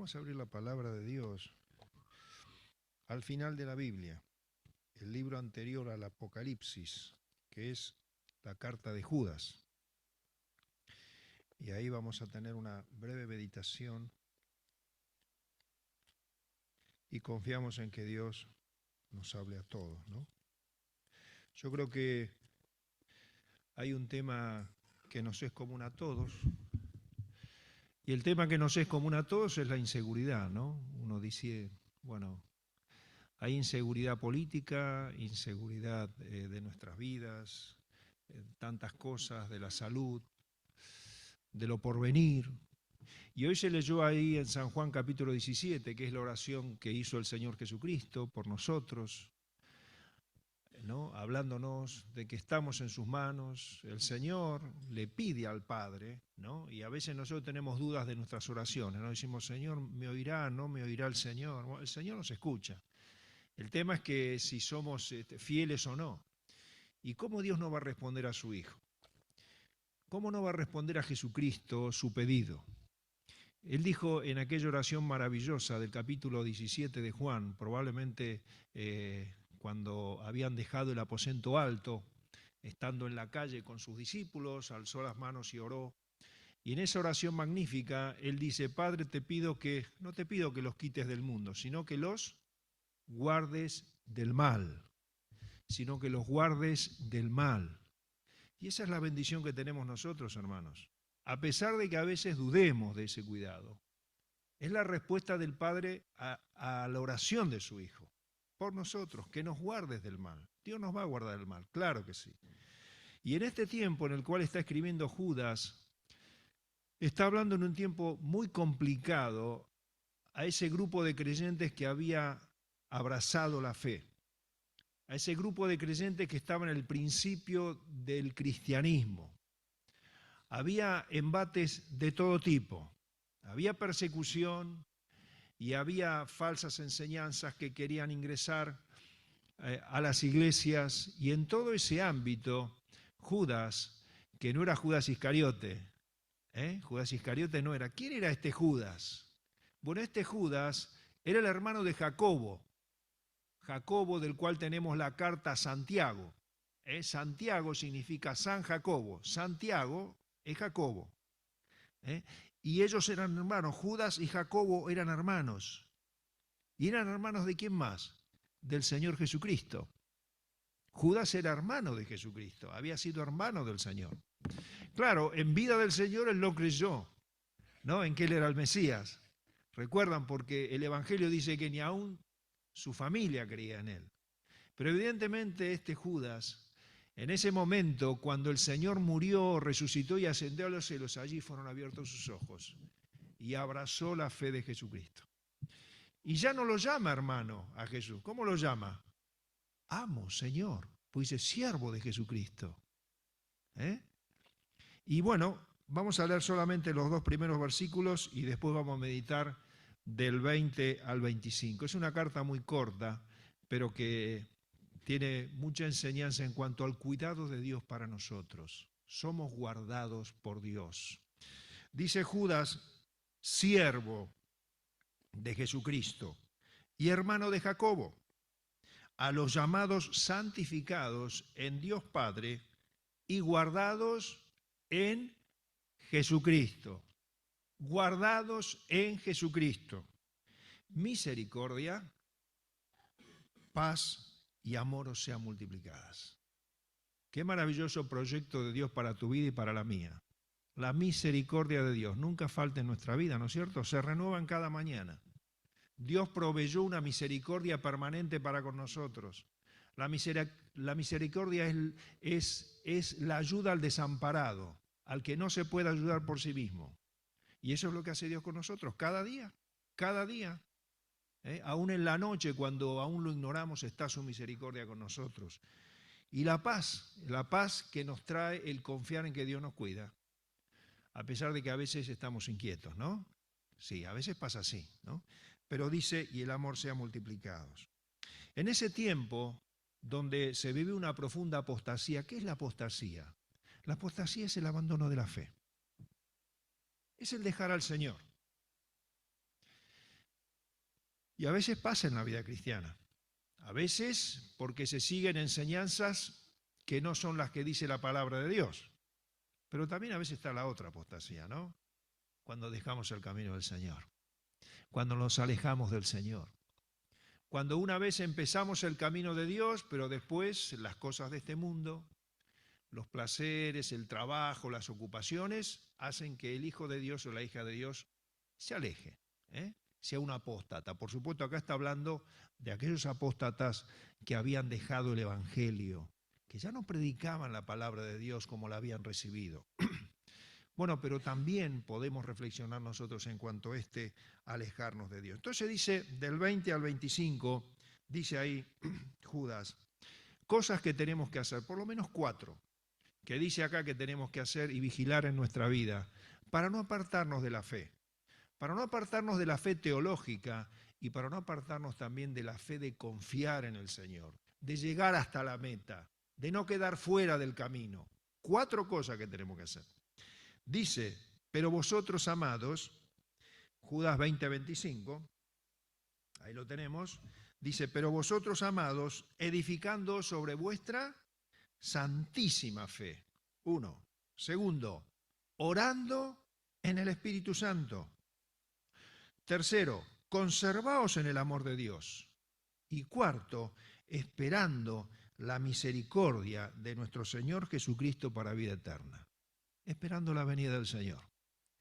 Vamos a abrir la palabra de Dios al final de la Biblia, el libro anterior al Apocalipsis, que es la carta de Judas. Y ahí vamos a tener una breve meditación y confiamos en que Dios nos hable a todos, ¿no? Yo creo que hay un tema que nos es común a todos, y el tema que nos es común a todos es la inseguridad, ¿no? Uno dice, bueno, hay inseguridad política, inseguridad de nuestras vidas, tantas cosas, de la salud, de lo porvenir. Y hoy se leyó ahí en San Juan capítulo 17, que es la oración que hizo el Señor Jesucristo por nosotros, ¿no? Hablándonos de que estamos en sus manos. El Señor le pide al Padre, ¿no? Y a veces nosotros tenemos dudas de nuestras oraciones, ¿no? Decimos, Señor, ¿me oirá? ¿No me oirá el Señor? Bueno, el Señor nos escucha. El tema es que si somos fieles o no. ¿Y cómo Dios no va a responder a su Hijo? ¿Cómo no va a responder a Jesucristo su pedido? Él dijo en aquella oración maravillosa del capítulo 17 de Juan, probablemente cuando habían dejado el aposento alto, estando en la calle con sus discípulos, alzó las manos y oró. Y en esa oración magnífica, Él dice, Padre, no te pido que los quites del mundo, sino que los guardes del mal, sino que los guardes del mal. Y esa es la bendición que tenemos nosotros, hermanos. A pesar de que a veces dudemos de ese cuidado, es la respuesta del Padre a la oración de su Hijo, por nosotros, que nos guardes del mal. Dios nos va a guardar del mal, claro que sí. Y en este tiempo en el cual está escribiendo Judas, está hablando en un tiempo muy complicado a ese grupo de creyentes que había abrazado la fe, a ese grupo de creyentes que estaba en el principio del cristianismo. Había embates de todo tipo, había persecución y había falsas enseñanzas que querían ingresar a las iglesias, y en todo ese ámbito Judas, que no era Judas Iscariote, Judas Iscariote no era. ¿Quién era este Judas? Bueno, este Judas era el hermano de Jacobo, Jacobo del cual tenemos la carta a Santiago. Santiago significa San Jacobo, Santiago es Jacobo. Y ellos eran hermanos, Judas y Jacobo eran hermanos. ¿Y eran hermanos de quién más? Del Señor Jesucristo. Judas era hermano de Jesucristo, había sido hermano del Señor. Claro, en vida del Señor él no creyó, ¿no? En que él era el Mesías. Recuerdan, porque el Evangelio dice que ni aún su familia creía en él. Pero evidentemente este Judas, en ese momento, cuando el Señor murió, resucitó y ascendió a los cielos, allí fueron abiertos sus ojos y abrazó la fe de Jesucristo. Y ya no lo llama hermano a Jesús. ¿Cómo lo llama? Amo, Señor, pues dice siervo de Jesucristo. Y bueno, vamos a leer solamente los dos primeros versículos y después vamos a meditar del 20 al 25. Es una carta muy corta, pero que tiene mucha enseñanza en cuanto al cuidado de Dios para nosotros. Somos guardados por Dios. Dice Judas, siervo de Jesucristo y hermano de Jacobo, a los llamados santificados en Dios Padre y guardados en Jesucristo. Guardados en Jesucristo. Misericordia, paz y amor os sean multiplicadas. Qué maravilloso proyecto de Dios para tu vida y para la mía. La misericordia de Dios nunca falta en nuestra vida, ¿no es cierto? Se renuevan cada mañana. Dios proveyó una misericordia permanente para con nosotros. La misericordia es la ayuda al desamparado, al que no se puede ayudar por sí mismo. Y eso es lo que hace Dios con nosotros, cada día, cada día. Aún en la noche, cuando aún lo ignoramos, está su misericordia con nosotros. Y la paz que nos trae el confiar en que Dios nos cuida, a pesar de que a veces estamos inquietos, ¿no? Sí, a veces pasa así, ¿no? Pero dice, y el amor sea multiplicados. En ese tiempo donde se vive una profunda apostasía, ¿qué es la apostasía? La apostasía es el abandono de la fe. Es el dejar al Señor. Y a veces pasa en la vida cristiana. A veces porque se siguen enseñanzas que no son las que dice la palabra de Dios. Pero también a veces está la otra apostasía, ¿no? Cuando dejamos el camino del Señor. Cuando nos alejamos del Señor. Cuando una vez empezamos el camino de Dios, pero después las cosas de este mundo, los placeres, el trabajo, las ocupaciones, hacen que el hijo de Dios o la hija de Dios se aleje, sea un apóstata. Por supuesto, acá está hablando de aquellos apóstatas que habían dejado el Evangelio, que ya no predicaban la palabra de Dios como la habían recibido. Bueno, pero también podemos reflexionar nosotros en cuanto a alejarnos de Dios. Entonces dice, del 20 al 25, dice ahí Judas, cosas que tenemos que hacer, por lo menos 4, que dice acá que tenemos que hacer y vigilar en nuestra vida, para no apartarnos de la fe, para no apartarnos de la fe teológica y para no apartarnos también de la fe de confiar en el Señor, de llegar hasta la meta, de no quedar fuera del camino. 4 cosas que tenemos que hacer. Dice, pero vosotros amados, Judas 20:25, ahí lo tenemos, dice, pero vosotros amados, edificando sobre vuestra santísima fe. 1. Segundo, orando en el Espíritu Santo. Tercero, conservaos en el amor de Dios. Y cuarto, esperando la misericordia de nuestro Señor Jesucristo para vida eterna. Esperando la venida del Señor,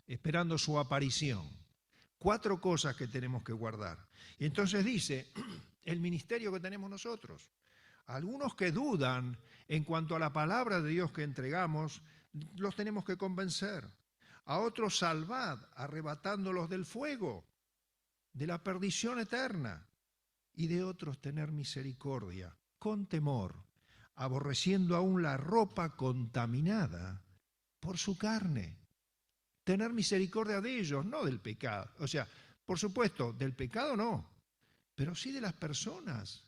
esperando su aparición. 4 cosas que tenemos que guardar. Y entonces dice, el ministerio que tenemos nosotros. Algunos que dudan en cuanto a la palabra de Dios que entregamos, los tenemos que convencer. A otros salvad, arrebatándolos del fuego, de la perdición eterna. Y de otros tener misericordia, con temor, aborreciendo aún la ropa contaminada por su carne. Tener misericordia de ellos, no del pecado. O sea, por supuesto, del pecado no, pero sí de las personas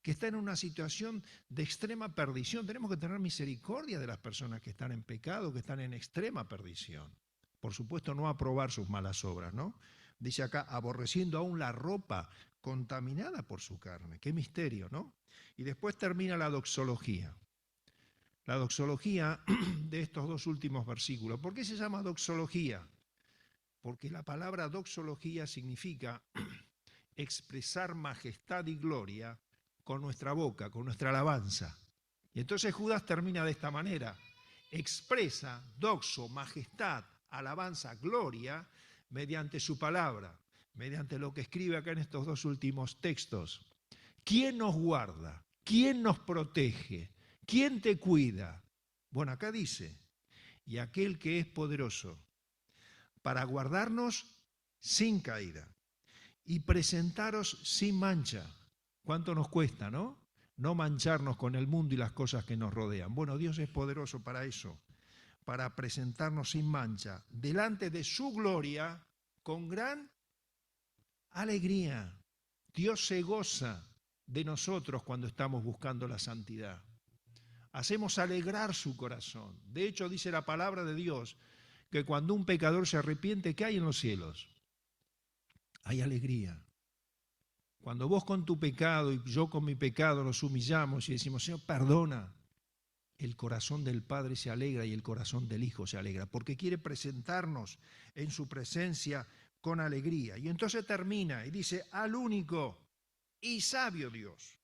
que están en una situación de extrema perdición. Tenemos que tener misericordia de las personas que están en pecado, que están en extrema perdición. Por supuesto, no aprobar sus malas obras, ¿no? Dice acá, aborreciendo aún la ropa contaminada por su carne. Qué misterio, ¿no? Y después termina la doxología. La doxología de estos 2 últimos versículos. ¿Por qué se llama doxología? Porque la palabra doxología significa expresar majestad y gloria con nuestra boca, con nuestra alabanza. Y entonces Judas termina de esta manera. Expresa doxo, majestad, alabanza, gloria, mediante su palabra, mediante lo que escribe acá en estos 2 últimos textos. ¿Quién nos guarda? ¿Quién nos protege? ¿Quién te cuida? Bueno, acá dice, y aquel que es poderoso para guardarnos sin caída y presentaros sin mancha. ¿Cuánto nos cuesta, no? No mancharnos con el mundo y las cosas que nos rodean. Bueno, Dios es poderoso para eso, para presentarnos sin mancha, delante de su gloria, con gran alegría. Dios se goza de nosotros cuando estamos buscando la santidad. Hacemos alegrar su corazón. De hecho, dice la palabra de Dios que cuando un pecador se arrepiente, ¿qué hay en los cielos? Hay alegría. Cuando vos con tu pecado y yo con mi pecado nos humillamos y decimos, Señor, perdona, el corazón del Padre se alegra y el corazón del Hijo se alegra, porque quiere presentarnos en su presencia con alegría. Y entonces termina y dice, al único y sabio Dios,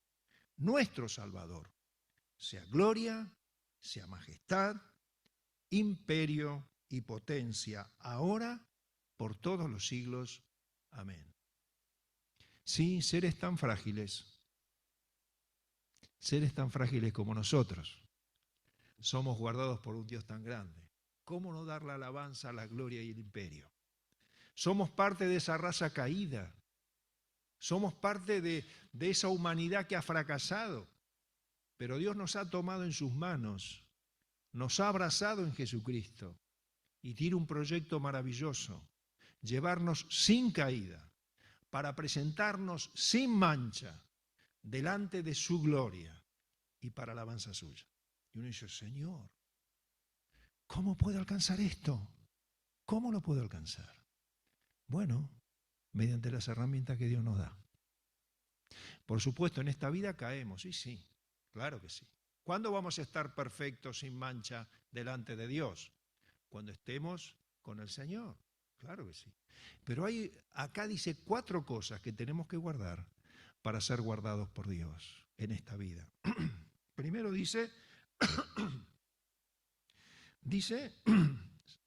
nuestro Salvador, sea gloria, sea majestad, imperio y potencia, ahora, por todos los siglos. Amén. Sí, seres tan frágiles como nosotros, somos guardados por un Dios tan grande. ¿Cómo no dar la alabanza, la gloria y el imperio? Somos parte de esa raza caída. Somos parte de esa humanidad que ha fracasado. Pero Dios nos ha tomado en sus manos, nos ha abrazado en Jesucristo y tiene un proyecto maravilloso, llevarnos sin caída, para presentarnos sin mancha delante de su gloria y para alabanza suya. Y uno dice, Señor, ¿cómo puedo alcanzar esto? ¿Cómo lo puedo alcanzar? Bueno, mediante las herramientas que Dios nos da. Por supuesto, en esta vida caemos, y sí, claro que sí. ¿Cuándo vamos a estar perfectos, sin mancha, delante de Dios? Cuando estemos con el Señor, claro que sí. Pero acá dice 4 cosas que tenemos que guardar para ser guardados por Dios en esta vida. Primero dice,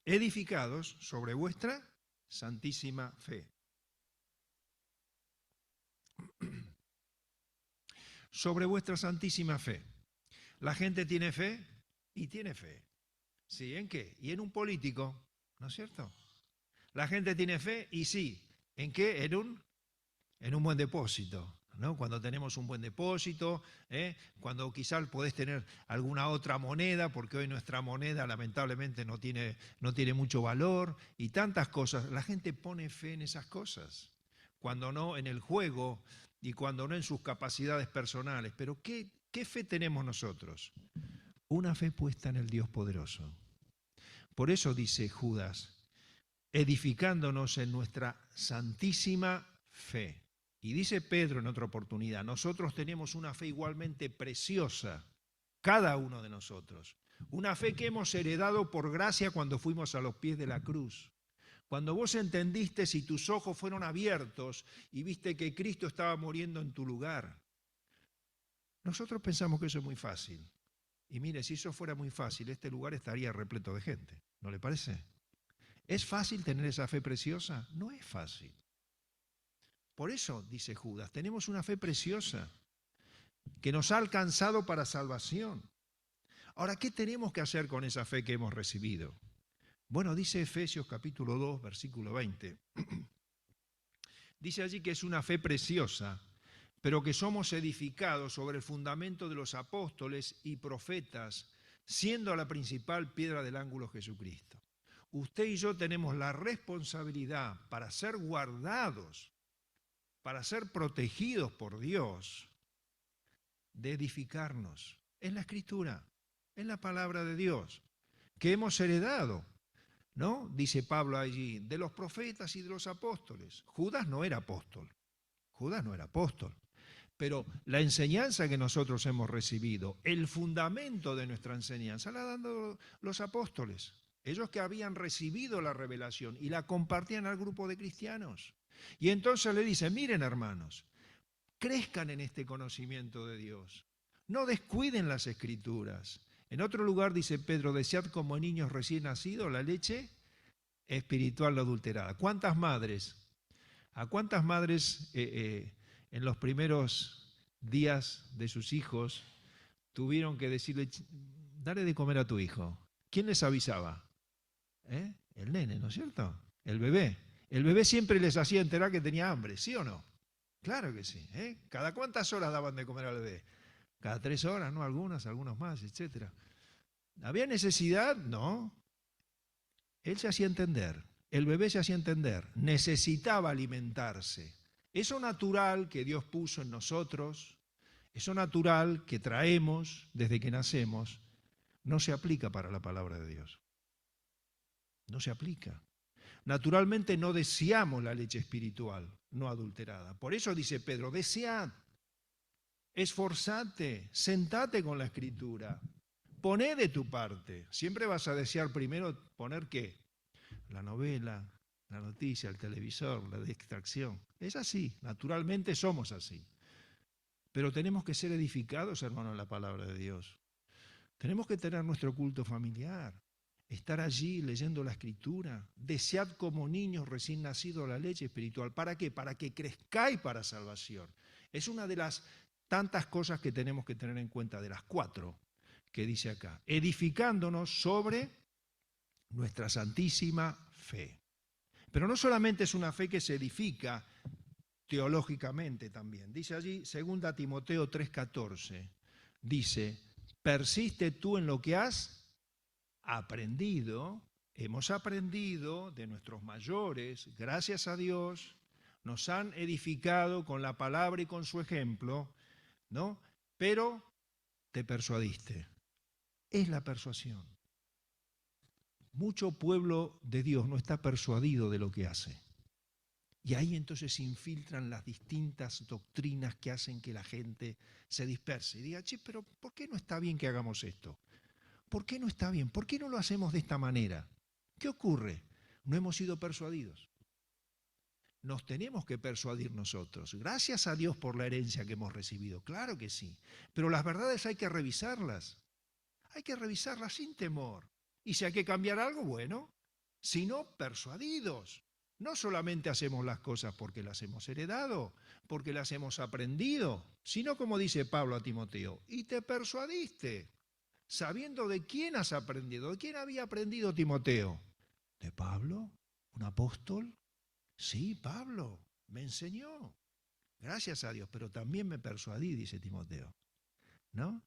edificados sobre vuestra santísima fe. Sobre vuestra santísima fe. La gente tiene fe y tiene fe. ¿Sí? ¿En qué? Y en un político, ¿no es cierto? La gente tiene fe y sí. ¿En qué? En un buen depósito, ¿no? Cuando tenemos un buen depósito, cuando quizás podés tener alguna otra moneda, porque hoy nuestra moneda lamentablemente no tiene mucho valor y tantas cosas. La gente pone fe en esas cosas, cuando no en el juego y cuando no en sus capacidades personales. Pero ¿qué fe tenemos nosotros? Una fe puesta en el Dios poderoso. Por eso dice Judas, edificándonos en nuestra santísima fe. Y dice Pedro en otra oportunidad, nosotros tenemos una fe igualmente preciosa, cada uno de nosotros. Una fe que hemos heredado por gracia cuando fuimos a los pies de la cruz. Cuando vos entendiste y tus ojos fueron abiertos y viste que Cristo estaba muriendo en tu lugar. Nosotros pensamos que eso es muy fácil. Y mire, si eso fuera muy fácil, este lugar estaría repleto de gente. ¿No le parece? ¿Es fácil tener esa fe preciosa? No es fácil. Por eso, dice Judas, tenemos una fe preciosa que nos ha alcanzado para salvación. Ahora, ¿qué tenemos que hacer con esa fe que hemos recibido? Bueno, dice Efesios capítulo 2, versículo 20. Dice allí que es una fe preciosa, pero que somos edificados sobre el fundamento de los apóstoles y profetas, siendo la principal piedra del ángulo Jesucristo. Usted y yo tenemos la responsabilidad para ser guardados, para ser protegidos por Dios, de edificarnos en la Escritura, en la palabra de Dios, que hemos heredado, ¿no? Dice Pablo allí, de los profetas y de los apóstoles. Judas no era apóstol, pero la enseñanza que nosotros hemos recibido, el fundamento de nuestra enseñanza, la han dado los apóstoles. Ellos que habían recibido la revelación y la compartían al grupo de cristianos. Y entonces le dicen, miren hermanos, crezcan en este conocimiento de Dios. No descuiden las Escrituras. En otro lugar dice Pedro, desead como niños recién nacidos la leche espiritual no adulterada. ¿Cuántas madres? ¿A cuántas madres en los primeros días de sus hijos tuvieron que decirle, dale de comer a tu hijo? ¿Quién les avisaba? El nene, ¿no es cierto? El bebé. El bebé siempre les hacía enterar que tenía hambre, ¿sí o no? Claro que sí. ¿Cada cuántas horas daban de comer al bebé? Cada 3 horas, ¿no? Algunos más, etc. ¿Había necesidad? No. Él se hacía entender, el bebé se hacía entender, necesitaba alimentarse. Eso natural que Dios puso en nosotros, eso natural que traemos desde que nacemos, no se aplica para la palabra de Dios. No se aplica. Naturalmente no deseamos la leche espiritual, no adulterada. Por eso dice Pedro, desead, esforzate, sentate con la Escritura, poné de tu parte. Siempre vas a desear primero poner ¿qué? La novela, la noticia, el televisor, la distracción. Es así, naturalmente somos así. Pero tenemos que ser edificados, hermanos, en la palabra de Dios. Tenemos que tener nuestro culto familiar, estar allí leyendo la Escritura, desead como niños recién nacidos la leche espiritual. ¿Para qué? Para que crezcáis para salvación. Es una de las tantas cosas que tenemos que tener en cuenta, de las 4 que dice acá. Edificándonos sobre nuestra santísima fe. Pero no solamente es una fe que se edifica teológicamente también. Dice allí, 2 Timoteo 3:14, dice, persiste tú en lo que has aprendido. Hemos aprendido de nuestros mayores, gracias a Dios, nos han edificado con la palabra y con su ejemplo, ¿no? Pero te persuadiste. Es la persuasión. Mucho pueblo de Dios no está persuadido de lo que hace. Y ahí entonces se infiltran las distintas doctrinas que hacen que la gente se disperse y diga, che, pero ¿por qué no está bien que hagamos esto? ¿Por qué no está bien? ¿Por qué no lo hacemos de esta manera? ¿Qué ocurre? No hemos sido persuadidos. Nos tenemos que persuadir nosotros. Gracias a Dios por la herencia que hemos recibido, claro que sí. Pero las verdades hay que revisarlas. Hay que revisarlas sin temor. Y si hay que cambiar algo, bueno, sino persuadidos. No solamente hacemos las cosas porque las hemos heredado, porque las hemos aprendido, sino como dice Pablo a Timoteo, y te persuadiste, sabiendo de quién has aprendido. ¿De quién había aprendido Timoteo? ¿De Pablo? ¿Un apóstol? Sí, Pablo me enseñó. Gracias a Dios, pero también me persuadí, dice Timoteo, ¿no?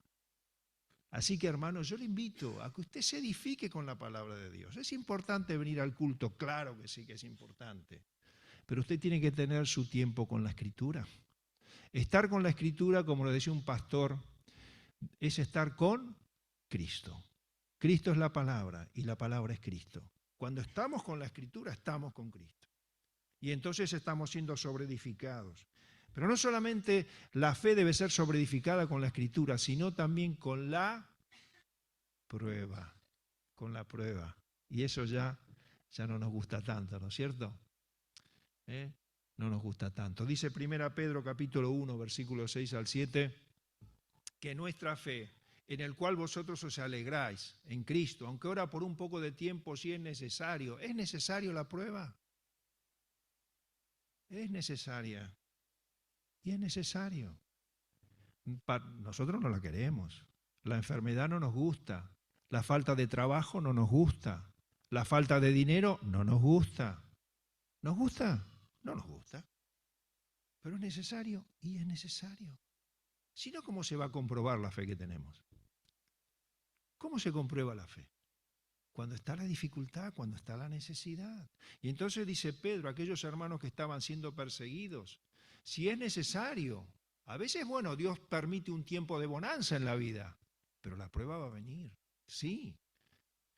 Así que, hermanos, yo le invito a que usted se edifique con la palabra de Dios. ¿Es importante venir al culto? Claro que sí que es importante. Pero usted tiene que tener su tiempo con la Escritura. Estar con la Escritura, como lo decía un pastor, es estar con Cristo. Cristo es la palabra y la palabra es Cristo. Cuando estamos con la Escritura, estamos con Cristo. Y entonces estamos siendo sobreedificados. Pero no solamente la fe debe ser sobreedificada con la Escritura, sino también con la prueba. Con la prueba. Y eso ya no nos gusta tanto, ¿no es cierto? No nos gusta tanto. Dice 1 Pedro capítulo 1, versículos 6 al 7, que nuestra fe, en el cual vosotros os alegráis en Cristo, aunque ahora por un poco de tiempo sí es necesario. ¿Es necesario la prueba? Es necesaria. Y es necesario. Nosotros no la queremos. La enfermedad no nos gusta. La falta de trabajo no nos gusta. La falta de dinero no nos gusta. ¿Nos gusta? No nos gusta. Pero es necesario y es necesario. Si no, ¿cómo se va a comprobar la fe que tenemos? ¿Cómo se comprueba la fe? Cuando está la dificultad, cuando está la necesidad. Y entonces dice Pedro, aquellos hermanos que estaban siendo perseguidos, si es necesario, a veces, bueno, Dios permite un tiempo de bonanza en la vida, pero la prueba va a venir, sí.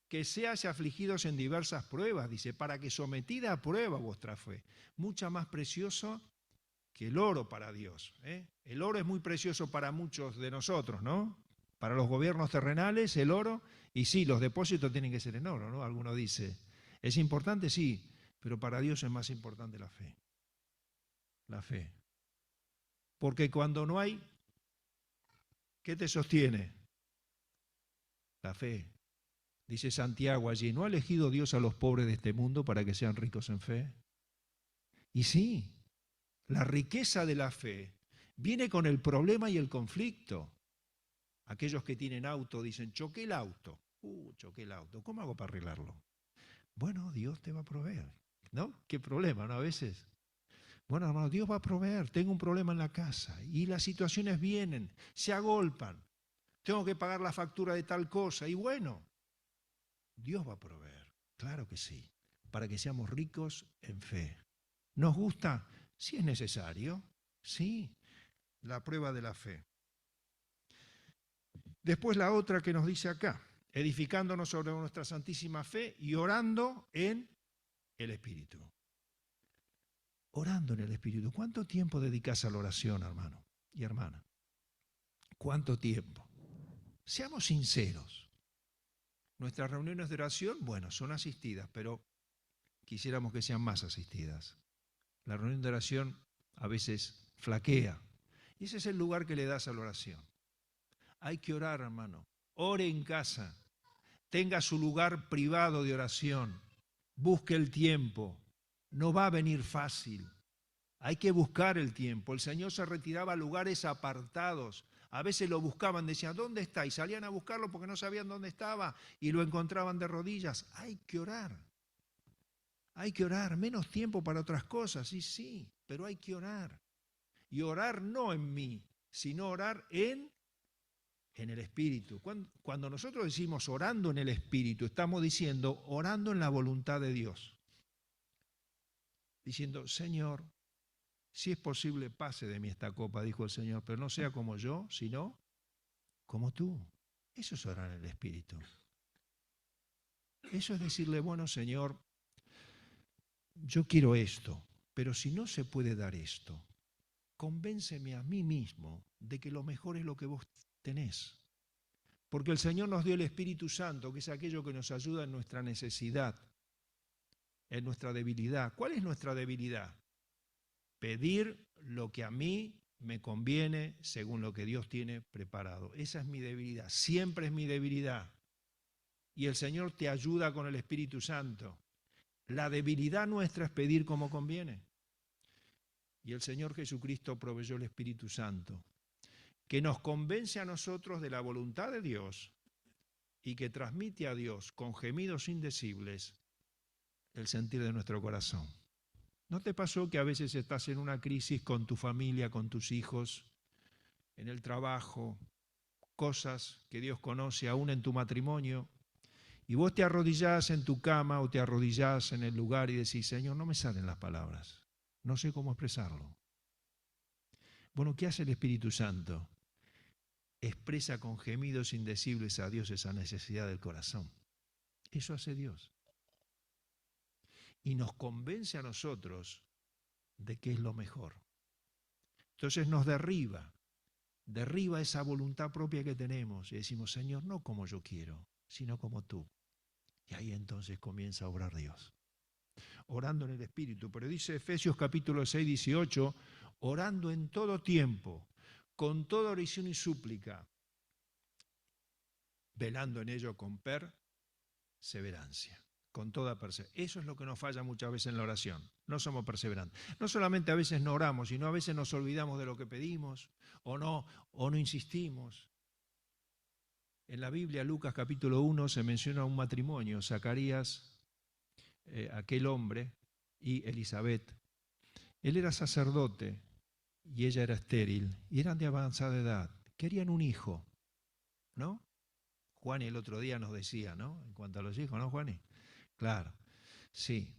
Que seáis afligidos en diversas pruebas, dice, para que sometida a prueba vuestra fe, mucha más precioso que el oro para Dios. El oro es muy precioso para muchos de nosotros, ¿no? Para los gobiernos terrenales, el oro, y sí, los depósitos tienen que ser en oro, ¿no? Alguno dice, ¿es importante? Sí, pero para Dios es más importante la fe. La fe. Porque cuando no hay, ¿qué te sostiene? La fe. Dice Santiago allí, ¿no ha elegido Dios a los pobres de este mundo para que sean ricos en fe? Y sí, la riqueza de la fe viene con el problema y el conflicto. Aquellos que tienen auto dicen, choqué el auto. Choqué el auto. ¿Cómo hago para arreglarlo? Bueno, Dios te va a proveer. ¿No? ¿Qué problema, no? A veces. Bueno, hermano, Dios va a proveer. Tengo un problema en la casa y las situaciones vienen, se agolpan. Tengo que pagar la factura de tal cosa y bueno, Dios va a proveer. Claro que sí. Para que seamos ricos en fe. ¿Nos gusta? Si es necesario. Sí. La prueba de la fe. Después la otra que nos dice acá, edificándonos sobre nuestra santísima fe y orando en el Espíritu. Orando en el Espíritu. ¿Cuánto tiempo dedicas a la oración, hermano y hermana? ¿Cuánto tiempo? Seamos sinceros. Nuestras reuniones de oración, bueno, son asistidas, pero quisiéramos que sean más asistidas. La reunión de oración a veces flaquea. Y ese es el lugar que le das a la oración. Hay que orar, hermano. Ore en casa. Tenga su lugar privado de oración. Busque el tiempo. No va a venir fácil. Hay que buscar el tiempo. El Señor se retiraba a lugares apartados. A veces lo buscaban, decían, ¿dónde está? Y salían a buscarlo porque no sabían dónde estaba y lo encontraban de rodillas. Hay que orar. Hay que orar. Menos tiempo para otras cosas, sí, pero hay que orar. Y orar no en mí, sino orar en el Espíritu. Cuando nosotros decimos orando en el Espíritu, estamos diciendo orando en la voluntad de Dios. Diciendo, Señor, si es posible, pase de mí esta copa, dijo el Señor, pero no sea como yo, sino como tú. Eso es orar en el Espíritu. Eso es decirle, bueno, Señor, yo quiero esto, Pero si no se puede dar esto, convénceme a mí mismo de que lo mejor es lo que vos tenés. Porque el Señor nos dio el Espíritu Santo, que es aquello que nos ayuda en nuestra necesidad, en nuestra debilidad. ¿Cuál es nuestra debilidad? Pedir lo que a mí me conviene según lo que Dios tiene preparado. Esa es mi debilidad, siempre es mi debilidad. Y el Señor te ayuda con el Espíritu Santo. La debilidad nuestra es pedir como conviene. Y el Señor Jesucristo proveyó el Espíritu Santo, que nos convence a nosotros de la voluntad de Dios y que transmite a Dios con gemidos indecibles el sentir de nuestro corazón. ¿No te pasó que a veces estás en una crisis con tu familia, con tus hijos, en el trabajo, cosas que Dios conoce aún en tu matrimonio, y vos te arrodillás en tu cama o te arrodillás en el lugar y decís, Señor, no me salen las palabras, no sé cómo expresarlo? Bueno, ¿qué hace el Espíritu Santo? Expresa con gemidos indecibles a Dios esa necesidad del corazón. Eso hace Dios. Y nos convence a nosotros de que es lo mejor. Entonces nos derriba esa voluntad propia que tenemos y decimos, Señor, no como yo quiero, sino como tú. Y ahí entonces comienza a obrar Dios. Orando en el Espíritu. Pero dice Efesios capítulo 6, 18, orando en todo tiempo, con toda oración y súplica, velando en ello con perseverancia. Con toda perseverancia. Eso es lo que nos falla muchas veces en la oración. No somos perseverantes. No solamente a veces no oramos, sino a veces nos olvidamos de lo que pedimos o no insistimos. En la Biblia, Lucas capítulo 1, se menciona un matrimonio, Zacarías, aquel hombre, y Elizabeth. Él era sacerdote y ella era estéril y eran de avanzada edad. Querían un hijo, ¿no? Juani el otro día nos decía, ¿no? En cuanto a los hijos, ¿no, Juani? Claro, sí.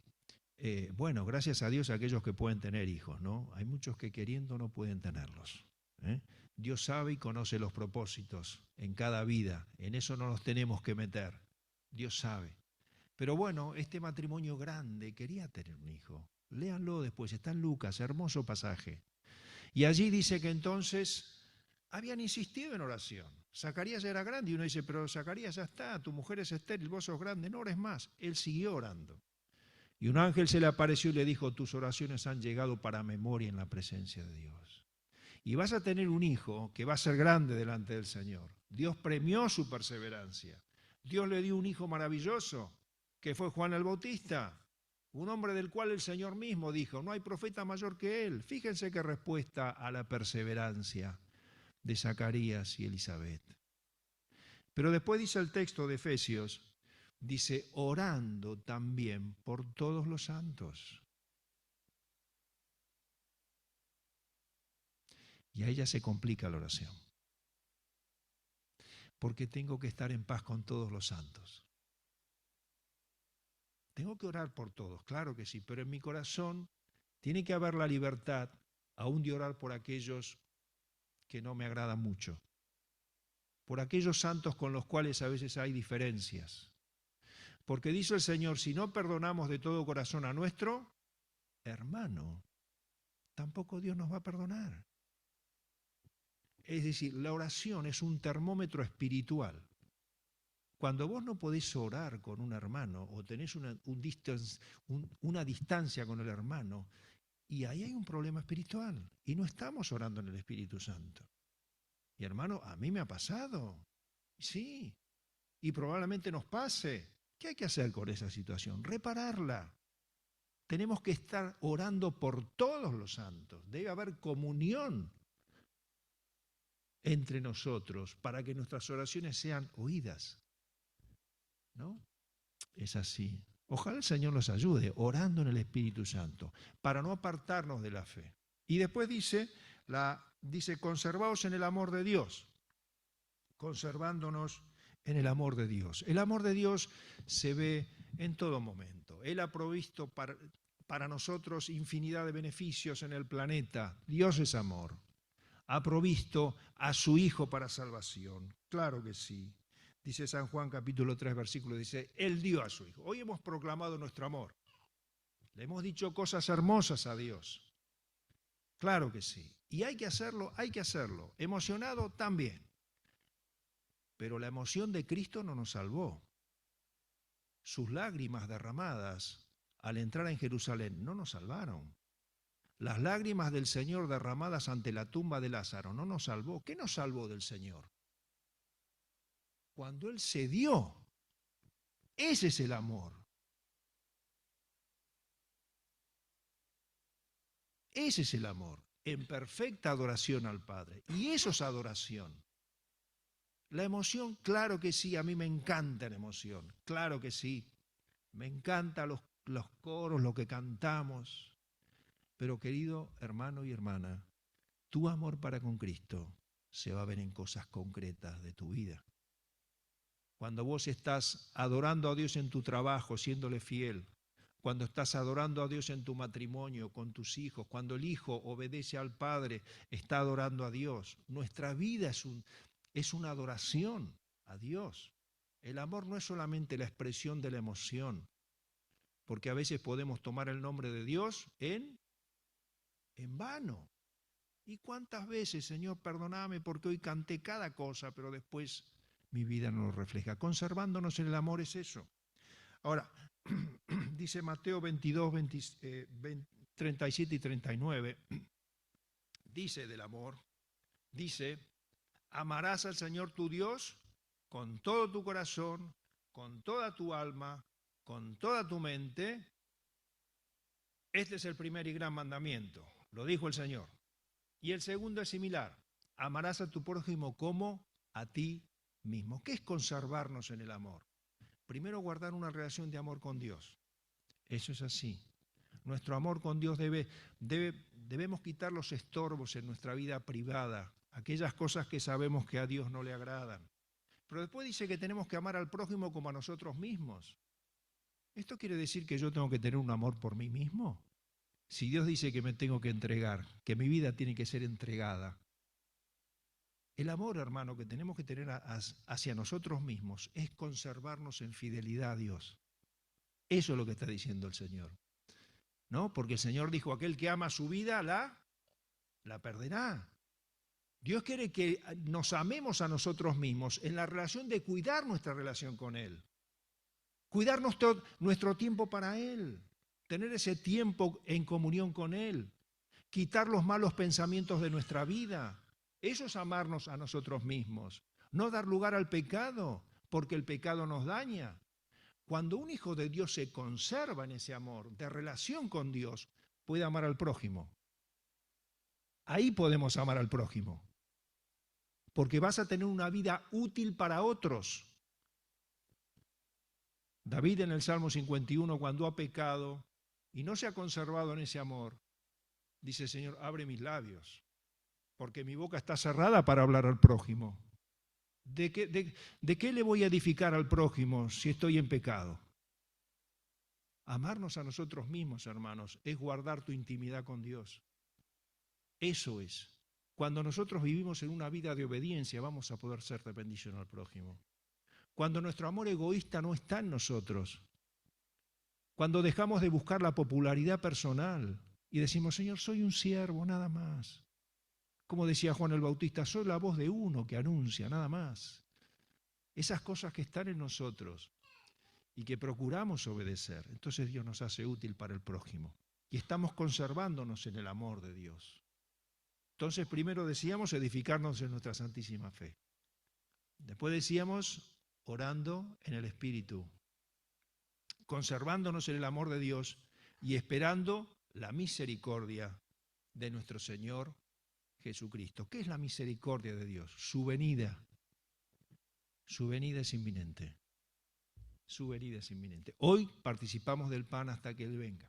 Bueno, gracias a Dios a aquellos que pueden tener hijos, ¿no? Hay muchos que queriendo no pueden tenerlos. Dios sabe y conoce los propósitos en cada vida. En eso no nos tenemos que meter. Dios sabe. Pero bueno, este matrimonio grande quería tener un hijo. Léanlo después, está en Lucas, hermoso pasaje. Y allí dice que entonces habían insistido en oración. Zacarías ya era grande y uno dice, pero Zacarías ya está, tu mujer es estéril, vos sos grande, no ores más. Él siguió orando. Y un ángel se le apareció y le dijo, tus oraciones han llegado para memoria en la presencia de Dios. Y vas a tener un hijo que va a ser grande delante del Señor. Dios premió su perseverancia. Dios le dio un hijo maravilloso, que fue Juan el Bautista, un hombre del cual el Señor mismo dijo, no hay profeta mayor que él. Fíjense qué respuesta a la perseverancia de Zacarías y Elizabeth. Pero después dice el texto de Efesios, dice, orando también por todos los santos. Y a ella se complica la oración. Porque tengo que estar en paz con todos los santos. Tengo que orar por todos, claro que sí, pero en mi corazón tiene que haber la libertad aún de orar por aquellos que no me agradan mucho. Por aquellos santos con los cuales a veces hay diferencias. Porque dice el Señor, si no perdonamos de todo corazón a nuestro hermano, tampoco Dios nos va a perdonar. Es decir, la oración es un termómetro espiritual. Cuando vos no podés orar con un hermano o tenés una distancia con el hermano, y ahí hay un problema espiritual y no estamos orando en el Espíritu Santo. Y hermano, a mí me ha pasado, sí, y probablemente nos pase. ¿Qué hay que hacer con esa situación? Repararla. Tenemos que estar orando por todos los santos. Debe haber comunión entre nosotros para que nuestras oraciones sean oídas. ¿No? Es así. Ojalá el Señor nos ayude orando en el Espíritu Santo para no apartarnos de la fe. Y después dice, conservaos en el amor de Dios, conservándonos en el amor de Dios. El amor de Dios se ve en todo momento. Él ha provisto para nosotros infinidad de beneficios en el planeta. Dios es amor. Ha provisto a su Hijo para salvación. Claro que sí. Dice San Juan capítulo 3 versículo, dice, Él dio a su Hijo. Hoy hemos proclamado nuestro amor. Le hemos dicho cosas hermosas a Dios. Claro que sí. Y hay que hacerlo, hay que hacerlo. Emocionado también. Pero la emoción de Cristo no nos salvó. Sus lágrimas derramadas al entrar en Jerusalén no nos salvaron. Las lágrimas del Señor derramadas ante la tumba de Lázaro no nos salvó. ¿Qué nos salvó del Señor? Cuando Él se dio. Ese es el amor. Ese es el amor, en perfecta adoración al Padre. Y eso es adoración. La emoción, claro que sí, a mí me encanta la emoción, claro que sí. Me encantan los coros, lo que cantamos. Pero querido hermano y hermana, tu amor para con Cristo se va a ver en cosas concretas de tu vida. Cuando vos estás adorando a Dios en tu trabajo, siéndole fiel, cuando estás adorando a Dios en tu matrimonio, con tus hijos, cuando el hijo obedece al Padre, está adorando a Dios. Nuestra vida es una adoración a Dios. El amor no es solamente la expresión de la emoción, porque a veces podemos tomar el nombre de Dios en vano. ¿Y cuántas veces, Señor, perdóname porque hoy canté cada cosa, pero después mi vida no lo refleja? Conservándonos en el amor es eso. Ahora, dice Mateo 22, 37 y 39, dice del amor, dice, amarás al Señor tu Dios con todo tu corazón, con toda tu alma, con toda tu mente. Este es el primer y gran mandamiento, lo dijo el Señor. Y el segundo es similar, amarás a tu prójimo como a ti mismo. ¿Qué es conservarnos en el amor? Primero, guardar una relación de amor con Dios. Eso es así. Nuestro amor con Dios debemos quitar los estorbos en nuestra vida privada, aquellas cosas que sabemos que a Dios no le agradan. Pero después dice que tenemos que amar al prójimo como a nosotros mismos. ¿Esto quiere decir que yo tengo que tener un amor por mí mismo? Si Dios dice que me tengo que entregar, que mi vida tiene que ser entregada. El amor, hermano, que tenemos que tener hacia nosotros mismos es conservarnos en fidelidad a Dios. Eso es lo que está diciendo el Señor. ¿No? Porque el Señor dijo, aquel que ama su vida la perderá. Dios quiere que nos amemos a nosotros mismos en la relación de cuidar nuestra relación con Él. Cuidar nuestro tiempo para Él. Tener ese tiempo en comunión con Él. Quitar los malos pensamientos de nuestra vida. Eso es amarnos a nosotros mismos. No dar lugar al pecado, porque el pecado nos daña. Cuando un hijo de Dios se conserva en ese amor de relación con Dios, puede amar al prójimo. Ahí podemos amar al prójimo. Porque vas a tener una vida útil para otros. David en el Salmo 51, cuando ha pecado y no se ha conservado en ese amor, dice, Señor, abre mis labios, porque mi boca está cerrada para hablar al prójimo. ¿De qué le voy a edificar al prójimo si estoy en pecado? Amarnos a nosotros mismos, hermanos, es guardar tu intimidad con Dios. Eso es. Cuando nosotros vivimos en una vida de obediencia, vamos a poder ser de bendición al prójimo. Cuando nuestro amor egoísta no está en nosotros. Cuando dejamos de buscar la popularidad personal y decimos, Señor, soy un siervo, nada más. Como decía Juan el Bautista, soy la voz de uno que anuncia, nada más. Esas cosas que están en nosotros y que procuramos obedecer, entonces Dios nos hace útil para el prójimo. Y estamos conservándonos en el amor de Dios. Entonces, primero decíamos edificarnos en nuestra santísima fe. Después decíamos orando en el Espíritu, conservándonos en el amor de Dios y esperando la misericordia de nuestro Señor Jesucristo. ¿Qué es la misericordia de Dios? Su venida. Su venida es inminente. Su venida es inminente. Hoy participamos del pan hasta que Él venga.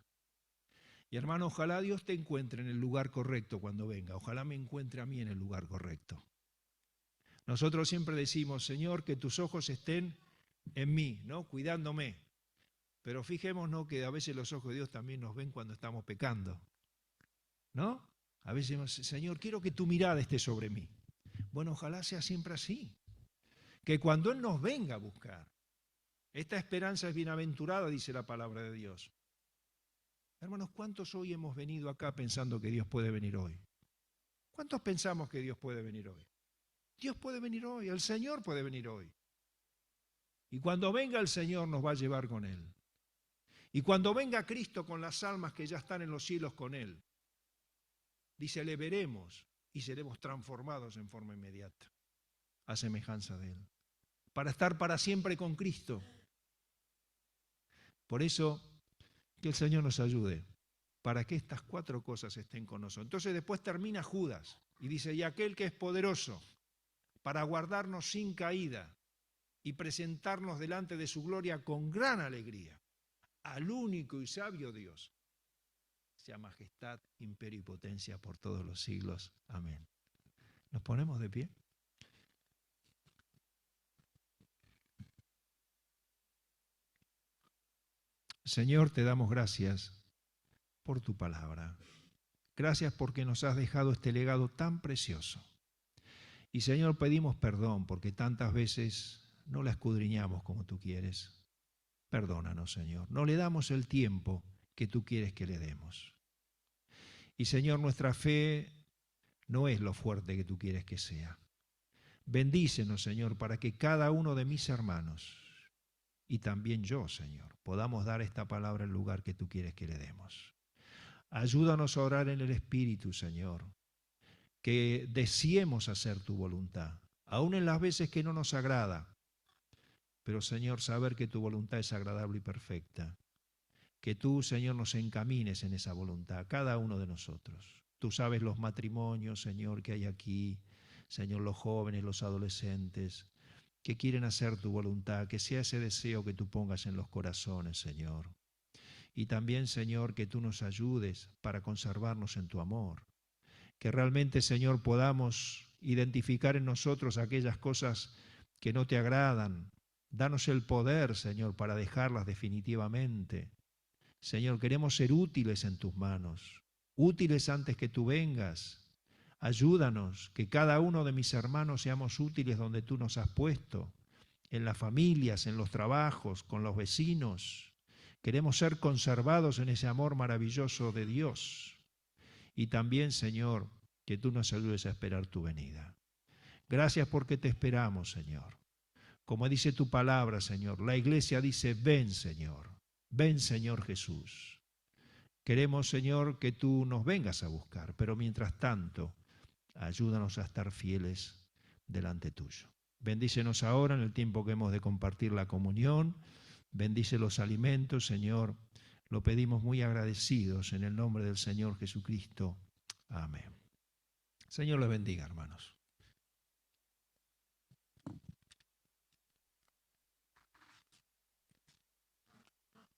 Y hermano, ojalá Dios te encuentre en el lugar correcto cuando venga. Ojalá me encuentre a mí en el lugar correcto. Nosotros siempre decimos, Señor, que tus ojos estén en mí, ¿no? Cuidándome. Pero fijémonos que a veces los ojos de Dios también nos ven cuando estamos pecando, ¿no? A veces decimos, Señor, quiero que tu mirada esté sobre mí. Bueno, ojalá sea siempre así. Que cuando Él nos venga a buscar, esta esperanza es bienaventurada, dice la palabra de Dios. Hermanos, ¿cuántos hoy hemos venido acá pensando que Dios puede venir hoy? ¿Cuántos pensamos que Dios puede venir hoy? Dios puede venir hoy, el Señor puede venir hoy. Y cuando venga el Señor nos va a llevar con Él. Y cuando venga Cristo con las almas que ya están en los cielos con Él, dice, le veremos y seremos transformados en forma inmediata, a semejanza de Él, para estar para siempre con Cristo. Por eso, que el Señor nos ayude, para que estas 4 cosas estén con nosotros. Entonces después termina Judas y dice, y aquel que es poderoso para guardarnos sin caída y presentarnos delante de su gloria con gran alegría, al único y sabio Dios, sea majestad, imperio y potencia por todos los siglos. Amén. ¿Nos ponemos de pie? Señor, te damos gracias por tu palabra. Gracias porque nos has dejado este legado tan precioso. Y Señor, pedimos perdón porque tantas veces no la escudriñamos como tú quieres. Perdónanos, Señor. No le damos el tiempo que tú quieres que le demos. Y Señor, nuestra fe no es lo fuerte que tú quieres que sea. Bendícenos, Señor, para que cada uno de mis hermanos, y también yo, Señor, podamos dar esta palabra el lugar que tú quieres que le demos. Ayúdanos a orar en el Espíritu, Señor, que deseemos hacer tu voluntad, aun en las veces que no nos agrada, pero Señor, saber que tu voluntad es agradable y perfecta, que tú, Señor, nos encamines en esa voluntad, cada uno de nosotros. Tú sabes los matrimonios, Señor, que hay aquí, Señor, los jóvenes, los adolescentes, que quieren hacer tu voluntad, que sea ese deseo que tú pongas en los corazones, Señor. Y también, Señor, que tú nos ayudes para conservarnos en tu amor. Que realmente, Señor, podamos identificar en nosotros aquellas cosas que no te agradan. Danos el poder, Señor, para dejarlas definitivamente. Señor, queremos ser útiles en tus manos, útiles antes que tú vengas. Ayúdanos, que cada uno de mis hermanos seamos útiles donde tú nos has puesto, en las familias, en los trabajos, con los vecinos. Queremos ser conservados en ese amor maravilloso de Dios. Y también, Señor, que tú nos ayudes a esperar tu venida. Gracias porque te esperamos, Señor. Como dice tu palabra, Señor, la iglesia dice, ven, Señor. Ven, Señor Jesús. Queremos, Señor, que tú nos vengas a buscar, pero mientras tanto, ayúdanos a estar fieles delante tuyo. Bendícenos ahora en el tiempo que hemos de compartir la comunión. Bendice los alimentos, Señor. Lo pedimos muy agradecidos en el nombre del Señor Jesucristo. Amén. Señor les bendiga, hermanos.